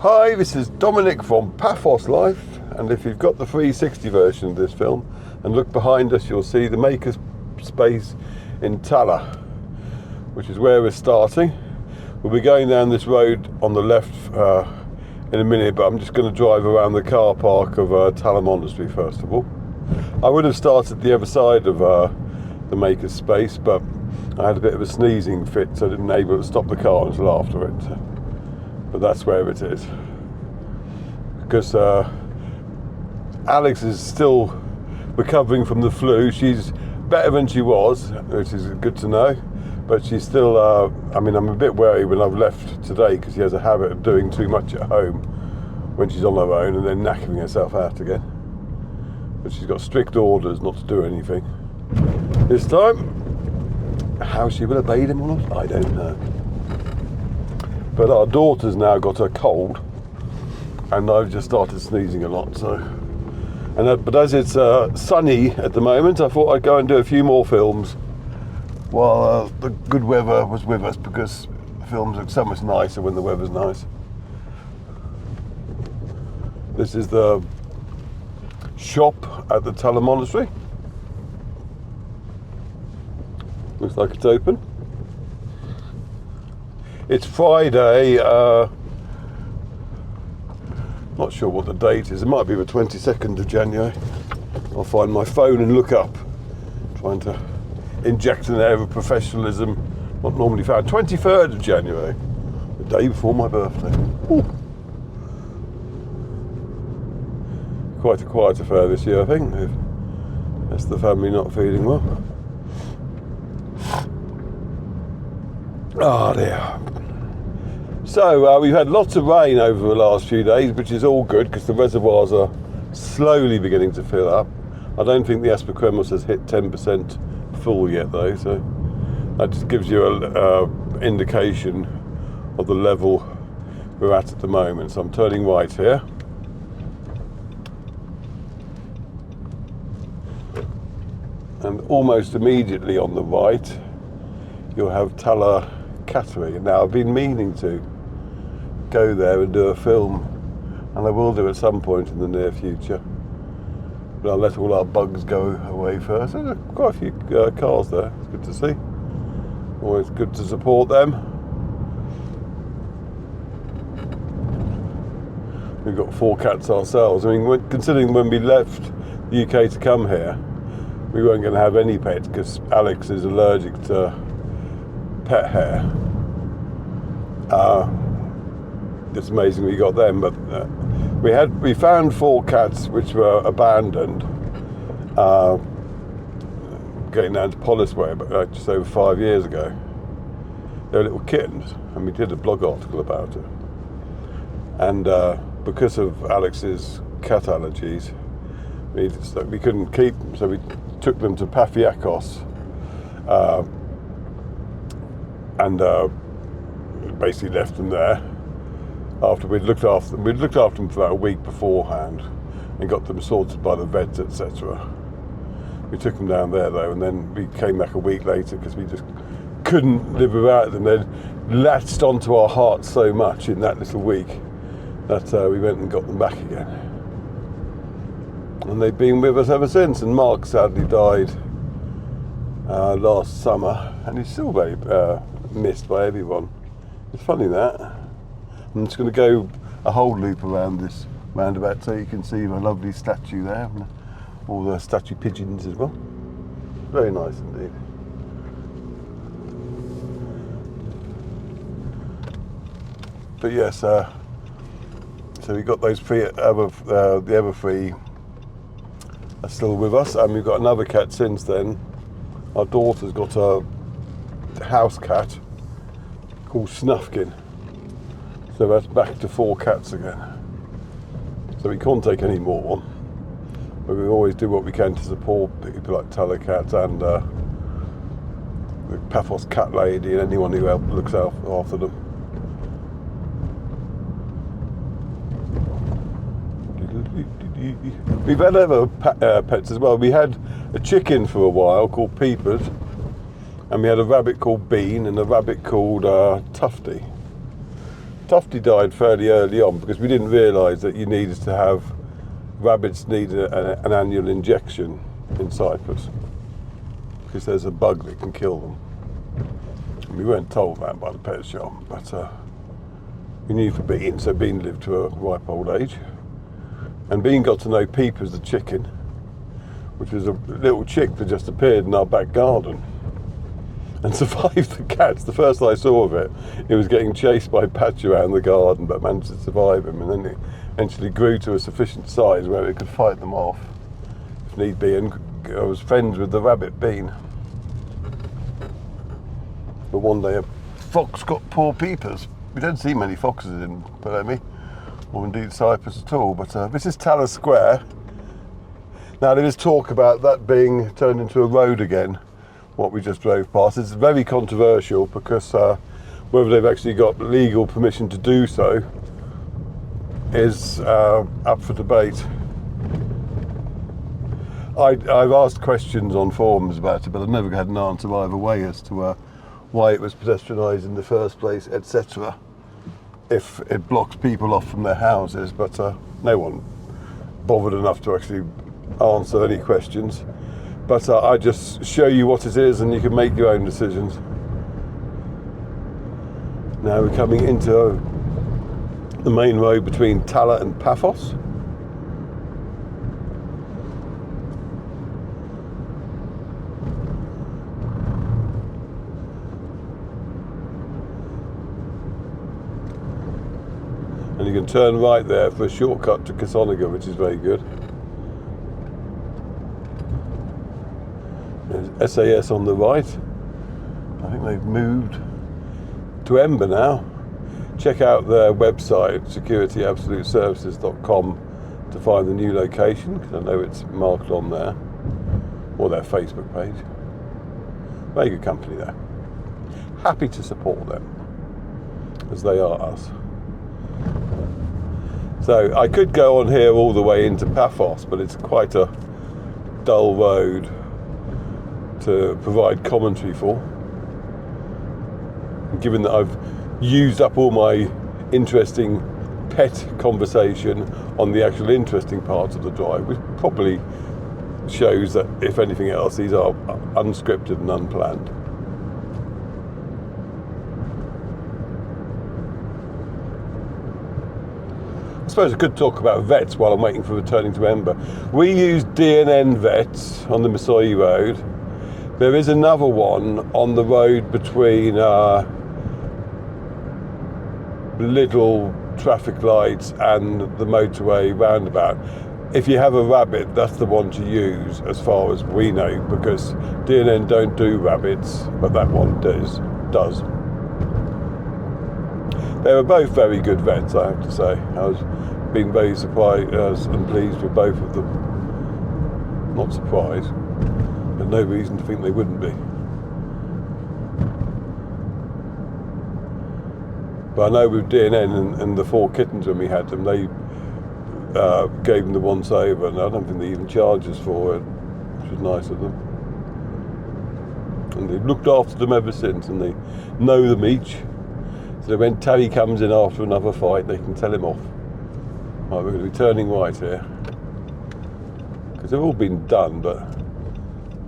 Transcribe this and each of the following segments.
Hi, this is Dominic from Paphos Life, and if you've got the 360 version of this film and look behind us, you'll see the maker space in Tala, which is where we're starting. We'll be going down this road on the left in a minute, but I'm just going to drive around the car park of Tala Monastery first of all. I would have started the other side of the maker's space, but I had a bit of a sneezing fit, so I didn't able to stop the car until after it. But that's where it is. Because Alex is still recovering from the flu. She's better than she was, which is good to know. But she's still, I mean, I'm a bit wary when I've left today because she has a habit of doing too much at home when she's on her own and then knackering herself out again. But she's got strict orders not to do anything. This time, how she will obey them or not, I don't know. But our daughter's now got a cold, and I've just started sneezing a lot. So, but as it's sunny at the moment, I thought I'd go and do a few more films while the good weather was with us, because films are so much nicer when the weather's nice. This is the shop at the Tala Monastery. Looks like it's open. It's Friday, not sure what the date is, it might be the 22nd of January. I'll find my phone and look up, trying to inject an air of professionalism not normally found. 23rd of January, the day before my birthday. Ooh. Quite a quiet affair this year, I think. That's the family not feeling well. Oh dear. So we've had lots of rain over the last few days, which is all good because the reservoirs are slowly beginning to fill up. I don't think the Asperquemus has hit 10% full yet though, so that just gives you an indication of the level we're at the moment. So I'm turning right here. And almost immediately on the right, you'll have Tala Monastery. Now, I've been meaning to go there and do a film, and I will do at some point in the near future. But I'll let all our bugs go away first. There's quite a few cars there. It's good to see. Always good to support them. We've got 4 cats ourselves. I mean, considering when we left the UK to come here, we weren't going to have any pets because Alex is allergic to pet hair. It's amazing we got them, but we found 4 cats which were abandoned, getting down to Paphos way, but just over 5 years ago. They were little kittens, and we did a blog article about it. And because of Alex's cat allergies, we couldn't keep them, so we took them to Paphos, and basically left them there after we'd looked after them. We'd looked after them for about a week beforehand and got them sorted by the vets, etc. We took them down there though, and then we came back a week later because we just couldn't live without them. They'd latched onto our hearts so much in that little week that we went and got them back again. And they've been with us ever since. And Mark sadly died last summer, and he's still very missed by everyone. It's funny that. I'm just going to go a whole loop around this roundabout so you can see my lovely statue there, and all the statue pigeons as well. Very nice indeed. But yes, so we got those 3 the other 3 are still with us, and we've got another cat since then. Our daughter's got a house cat called Snufkin, so that's back to 4 cats again. So we can't take any more on, but we always do what we can to support people like Tala Cats and the Paphos cat lady and anyone who looks after them. We've had other pets as well. We had a chicken for a while called Peepers, and we had a rabbit called Bean and a rabbit called Tufty. Tufty died fairly early on because we didn't realise that you needed to have, rabbits need an annual injection in Cyprus because there's a bug that can kill them. And we weren't told that by the pet shop, but we knew for Bean, so Bean lived to a ripe old age. And Bean got to know Peepers the chicken, which was a little chick that just appeared in our back garden and survived the cats. The first I saw of it, it was getting chased by Patch around the garden, but managed to survive him, and then it eventually grew to a sufficient size where it could fight them off if need be, and I was friends with the rabbit Bean. But one day a fox got poor Peepers. We don't see many foxes in Palermo, or indeed Cyprus at all, but this is Tala Square. Now there is talk about that being turned into a road again, what we just drove past. It's very controversial because whether they've actually got legal permission to do so is up for debate. I've asked questions on forums about it, but I've never had an answer either way as to why it was pedestrianised in the first place, etc. If it blocks people off from their houses, but no one bothered enough to actually answer any questions. But I just show you what it is and you can make your own decisions. Now we're coming into the main road between Tala and Paphos. And you can turn right there for a shortcut to Chloraka, which is very good. There's SAS on the right. I think they've moved to Ember now. Check out their website, securityabsoluteservices.com, to find the new location, because I know it's marked on there, or their Facebook page. Very good company there. Happy to support them, as they are us. So I could go on here all the way into Paphos, but it's quite a dull road to provide commentary for. Given that I've used up all my interesting pet conversation on the actual interesting parts of the drive, which probably shows that, if anything else, these are unscripted and unplanned. I suppose I could talk about vets while I'm waiting for returning to Ember. We use D&N vets on the Masoi Road. There is another one on the road between little traffic lights and the motorway roundabout. If you have a rabbit, that's the one to use as far as we know, because D&N don't do rabbits, but that one does. They were both very good vets, I have to say. I was being very surprised and pleased with both of them. Not surprised, but no reason to think they wouldn't be. But I know with D&N and the 4 kittens when we had them, they gave them the once over, and I don't think they even charged us for it, which was nice of them. And they've looked after them ever since, and they know them each. So when Terry comes in after another fight, they can tell him off. Right, we're going to be turning right here, because they've all been done, but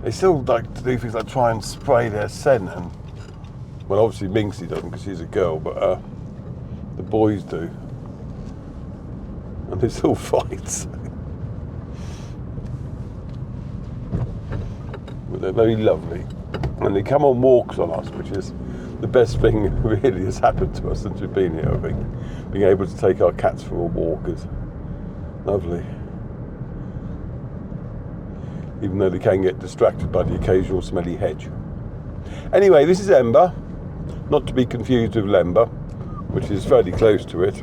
they still like to do things like try and spray their scent. And well, obviously Minxie doesn't because she's a girl, but the boys do, and they still fight. But they're very lovely, and they come on walks on us, which is the best thing really has happened to us since we've been here, I think. Being able to take our cats for a walk is lovely. Even though they can get distracted by the occasional smelly hedge. Anyway, this is Ember, not to be confused with Lember, which is fairly close to it.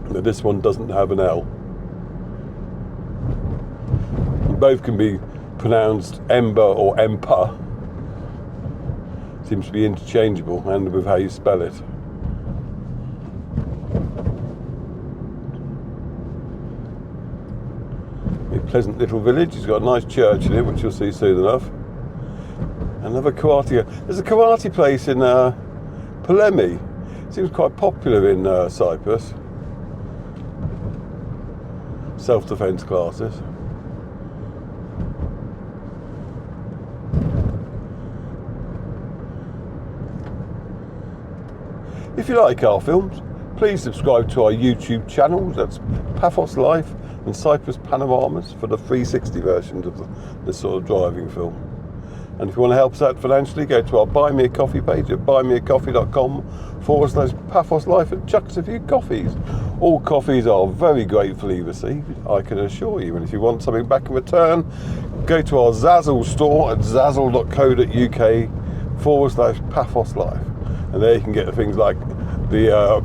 But this one doesn't have an L. And both can be pronounced Ember or Empa. Seems to be interchangeable, and with how you spell it. A pleasant little village. It's got a nice church in it, which you'll see soon enough. Another karate. There's a karate place in Palermo. Seems quite popular in Cyprus. Self-defense classes. If you like our films, please subscribe to our YouTube channels. That's Paphos Life and Cyprus Panoramas for the 360 versions of this sort of driving film. And if you want to help us out financially, go to our Buy Me a Coffee page at buymeacoffee.com/Paphos Life and chuck us a few coffees. All coffees are very gratefully received, I can assure you. And if you want something back in return, go to our Zazzle store at zazzle.co.uk/Paphos Life. And there you can get things like the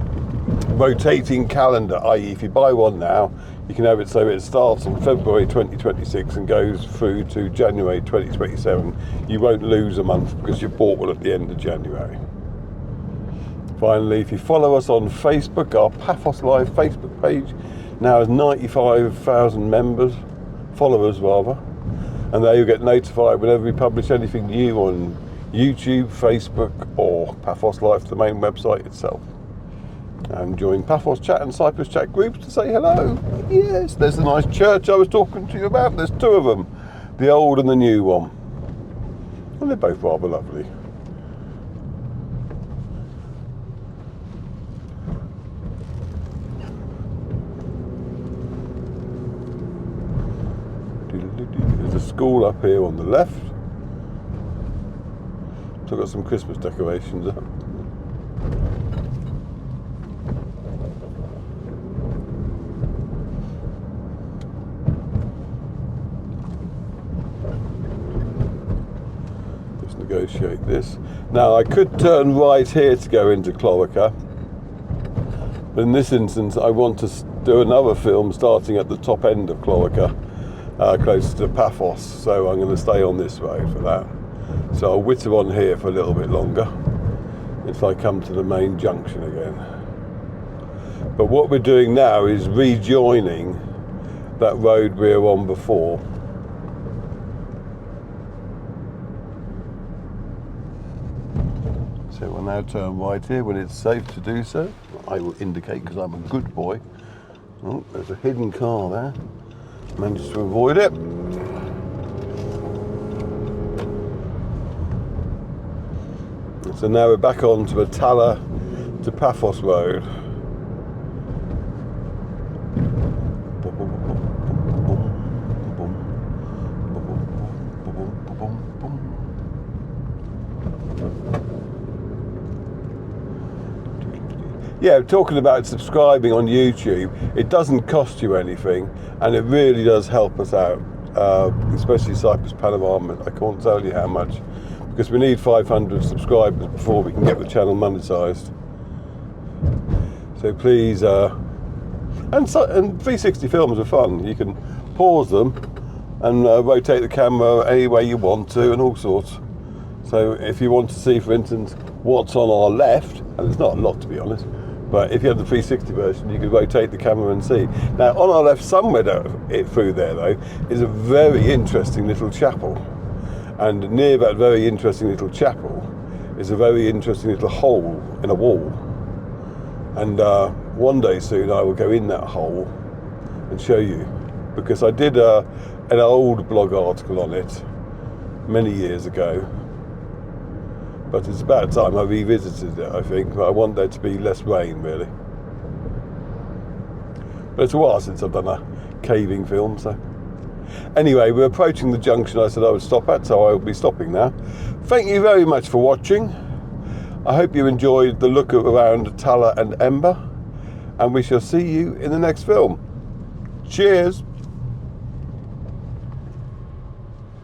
rotating calendar, i.e. if you buy one now, you can have it so it starts in February 2026 and goes through to January 2027. You won't lose a month because you bought one at the end of January. Finally, if you follow us on Facebook, our Paphos Live Facebook page now has 95,000 followers rather, and there you'll get notified whenever we publish anything new on YouTube, Facebook or Paphos Life, the main website itself. And join Paphos Chat and Cyprus Chat groups to say hello. Yes, there's the nice church I was talking to you about. There's two of them, the old and the new one. And they're both rather lovely. There's a school up here on the left. So I've got some Christmas decorations up. Just negotiate this. Now I could turn right here to go into Chloraka, but in this instance I want to do another film starting at the top end of Chloraka, close to Paphos, so I'm going to stay on this road for that. So I'll witter on here for a little bit longer until I come to the main junction again. But what we're doing now is rejoining that road we were on before. So we'll now turn right here when it's safe to do so. I will indicate because I'm a good boy. Oh, there's a hidden car there. Managed to avoid it. So now we're back onto the Tala to Paphos road. Yeah, talking about subscribing on YouTube, it doesn't cost you anything and it really does help us out, especially Cyprus Panorama. I can't tell you how much, because we need 500 subscribers before we can get the channel monetised. So please, and 360 films are fun. You can pause them and rotate the camera any way you want to and all sorts. So if you want to see, for instance, what's on our left, and it's not a lot to be honest, but if you have the 360 version, you can rotate the camera and see. Now on our left, somewhere through there though, is a very interesting little chapel. And near that very interesting little chapel is a very interesting little hole in a wall. And one day soon I will go in that hole and show you, because I did an old blog article on it many years ago, but it's about time I revisited it, I think. I want there to be less rain, really. But it's a while since I've done a caving film, so. Anyway, we're approaching the junction I said I would stop at, so I will be stopping now. Thank you very much for watching. I hope you enjoyed the look around Tala and Ember, and we shall see you in the next film. Cheers!